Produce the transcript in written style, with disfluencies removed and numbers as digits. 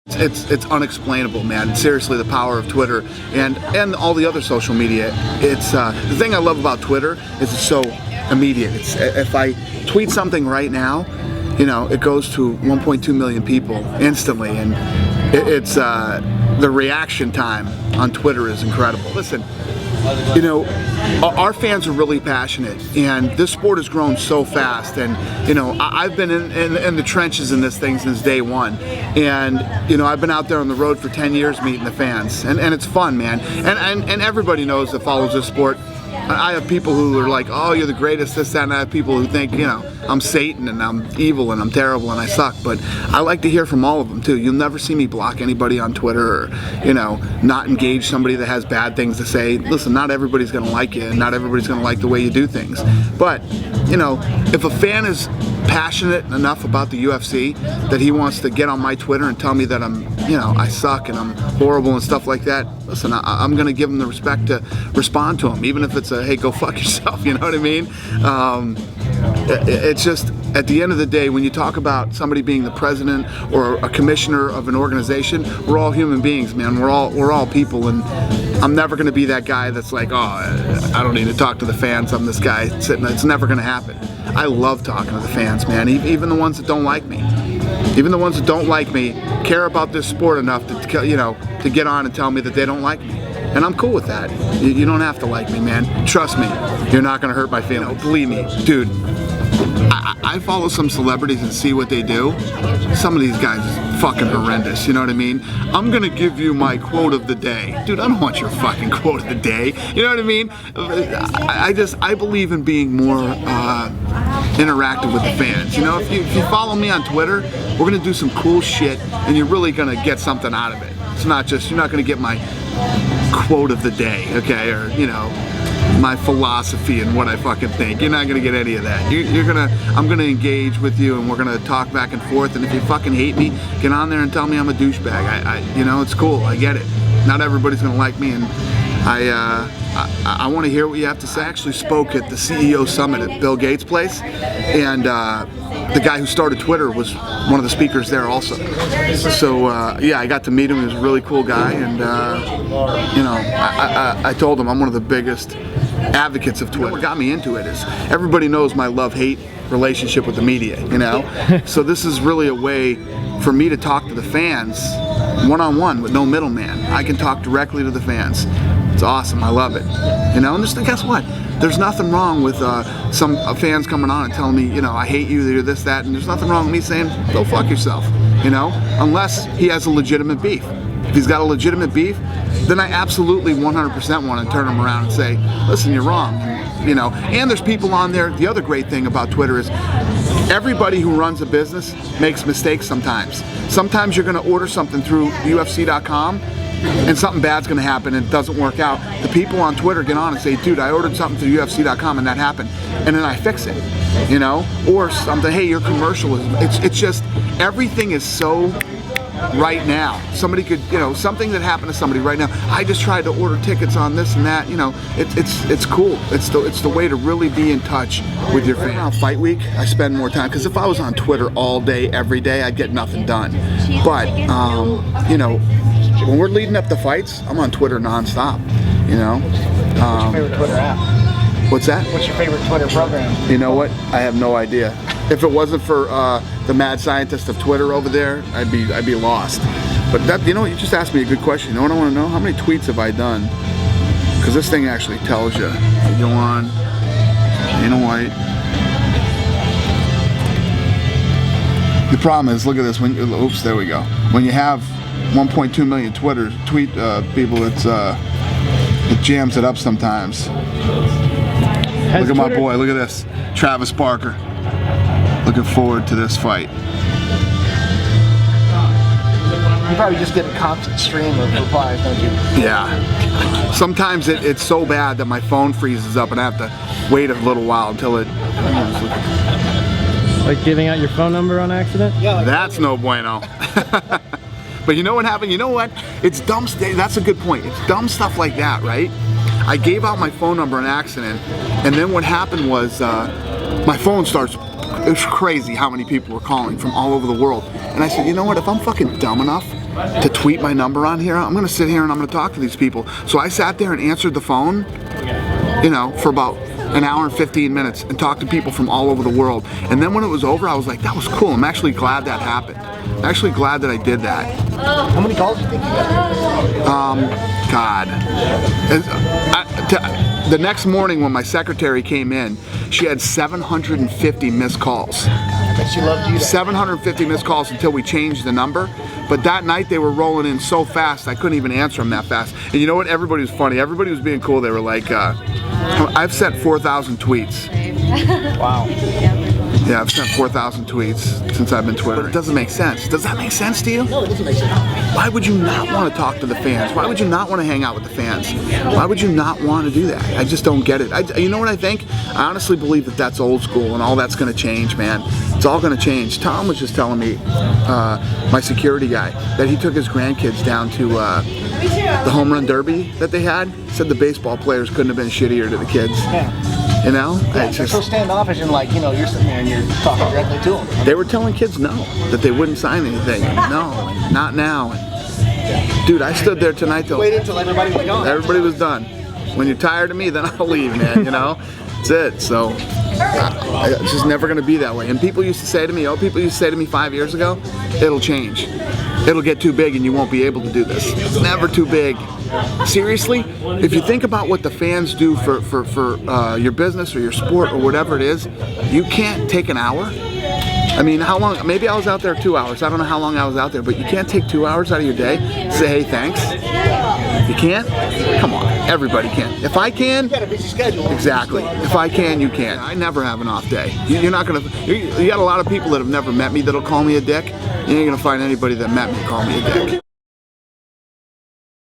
It's unexplainable, man. Seriously, the power of Twitter and all the other social media. It's the thing I love about Twitter is it's so immediate. It's if I tweet something right now, you know, it goes to 1.2 million people instantly, and it's the reaction time on Twitter is incredible. Listen, you know, our fans are really passionate, and this sport has grown so fast. And you know, I've been in the trenches in this thing since day one, and you know, I've been out there on the road for 10 years meeting the fans, and it's fun, man. And everybody knows that follows this sport. I have people who are like, oh, you're the greatest, this, that, and I have people who think, you know, I'm Satan and I'm evil and I'm terrible and I suck. But I like to hear from all of them too. You'll never see me block anybody on Twitter or, you know, not engage somebody that has bad things to say. Listen, not everybody's gonna like you and not everybody's gonna like the way you do things. But, you know, if a fan is passionate enough about the UFC that he wants to get on my Twitter and tell me that I'm, you know, I suck and I'm horrible and stuff like that, listen, I'm going to give him the respect to respond to him, even if it's a, hey, go fuck yourself, you know what I mean? It's just, at the end of the day, when you talk about somebody being the president or a commissioner of an organization, we're all human beings, man. We're all people, and I'm never going to be that guy that's like, oh, I don't need to talk to the fans. I'm this guy sitting. It's never going to happen. I love talking to the fans, man. Even the ones that don't like me. Even the ones that don't like me care about this sport enough to, you know, to get on and tell me that they don't like me. And I'm cool with that. You don't have to like me, man. Trust me, you're not going to hurt my feelings. You know, believe me, dude. I follow some celebrities and see what they do. Some of these guys are fucking horrendous, you know what I mean? I'm gonna give you my quote of the day. Dude, I don't want your fucking quote of the day. You know what I mean? I believe in being more interactive with the fans. You know, if you follow me on Twitter, we're gonna do some cool shit and you're really gonna get something out of it. It's not just, you're not gonna get my quote of the day, okay? Or, you know, my philosophy and what I fucking think. You're not gonna get any of that. I'm gonna engage with you and we're gonna talk back and forth, and if you fucking hate me, get on there and tell me I'm a douchebag. You know, it's cool, I get it. Not everybody's gonna like me, and I want to hear what you have to say. I actually spoke at the CEO Summit at Bill Gates' place, and the guy who started Twitter was one of the speakers there also. So yeah, I got to meet him. He was a really cool guy, and you know, I told him I'm one of the biggest advocates of Twitter. What got me into it is everybody knows my love-hate relationship with the media, you know? So this is really a way for me to talk to the fans one-on-one with no middleman. I can talk directly to the fans. It's awesome, I love it. You know, and just guess what? There's nothing wrong with some fans coming on and telling me, you know, I hate you, you're this, that, and there's nothing wrong with me saying, go fuck yourself, you know? Unless he has a legitimate beef. If he's got a legitimate beef, then I absolutely 100% want to turn him around and say, listen, you're wrong, you know? And there's people on there, the other great thing about Twitter is everybody who runs a business makes mistakes sometimes. Sometimes you're going to order something through UFC.com and something bad's going to happen and it doesn't work out. The people on Twitter get on and say, dude, I ordered something through UFC.com and that happened, and then I fix it, you know? Or something, hey, your commercial is, it's just, everything is so right now. Somebody could, you know, something that happened to somebody right now. I just tried to order tickets on this and that, you know. It's cool. It's the way to really be in touch with your fans. Around fight week, I spend more time, because if I was on Twitter all day, every day, I'd get nothing done. But you know, when we're leading up to fights, I'm on Twitter nonstop. You know. What's your favorite Twitter app? What's that? What's your favorite Twitter program? You know what? I have no idea. If it wasn't for the mad scientist of Twitter over there, I'd be lost. But that, you know, you just asked me a good question. You know what I want to know? How many tweets have I done? Because this thing actually tells you. You go on, Dana White. The problem is, look at this. Oops, there we go. When you have 1.2 million tweet people, it jams it up sometimes. Look at my boy. Look at this, Travis Barker. Looking forward to this fight. You probably just get a constant stream of replies, don't you? Yeah. Sometimes it's so bad that my phone freezes up and I have to wait a little while until it. Like giving out your phone number on accident? Yeah. Like that's no bueno. But you know what happened? You know what? It's dumb. That's a good point. It's dumb stuff like that, right? I gave out my phone number on accident, and then what happened was my phone starts. It's crazy how many people were calling from all over the world. And I said, you know what, if I'm fucking dumb enough to tweet my number on here. I'm gonna sit here and I'm gonna talk to these people. So I sat there and answered the phone, you know, for about an hour and 15 minutes and talked to people from all over the world. And then when it was over, I was like, that was cool. I'm actually glad that happened. I'm actually glad that I did that. How many calls do you think you got? God. The next morning when my secretary came in, she had 750 missed calls. I bet she loved you. 750 missed calls until we changed the number. But that night they were rolling in so fast, I couldn't even answer them that fast. And you know what? Everybody was funny. Everybody was being cool. They were like, I've sent 4,000 tweets. Wow. Yeah, I've sent 4,000 tweets since I've been Twittering. It doesn't make sense. Does that make sense to you? No, it doesn't make sense. Why would you not want to talk to the fans? Why would you not want to hang out with the fans? Why would you not want to do that? I just don't get it. You know what I think? I honestly believe that that's old school and all that's going to change, man. It's all going to change. Tom was just telling me, my security guy, that he took his grandkids down to the home run derby that they had. Said the baseball players couldn't have been shittier to the kids. Yeah. You know? Yeah, they're so standoffish and like, you know, you're sitting there and you're talking directly to them. They were telling kids no, that they wouldn't sign anything. No, not now. Dude, I stood there tonight till Waited until everybody was gone. everybody was done. When you're tired of me, then I'll leave, man, you know? That's it. So, it's just never going to be that way. And people used to say to me, 5 years ago, it'll change. It'll get too big and you won't be able to do this. It's never too big. Seriously, if you think about what the fans do for your business or your sport or whatever it is, you can't take an hour. I mean, how long? Maybe I was out there 2 hours. I don't know how long I was out there, but you can't take 2 hours out of your day to say, hey, thanks. You can't? Come on, everybody can. If I can, You got a busy schedule. exactly. If I can, you can. I never have an off day. You're not gonna. You got a lot of people that have never met me that'll call me a dick. You ain't gonna find anybody that met me call me a dick.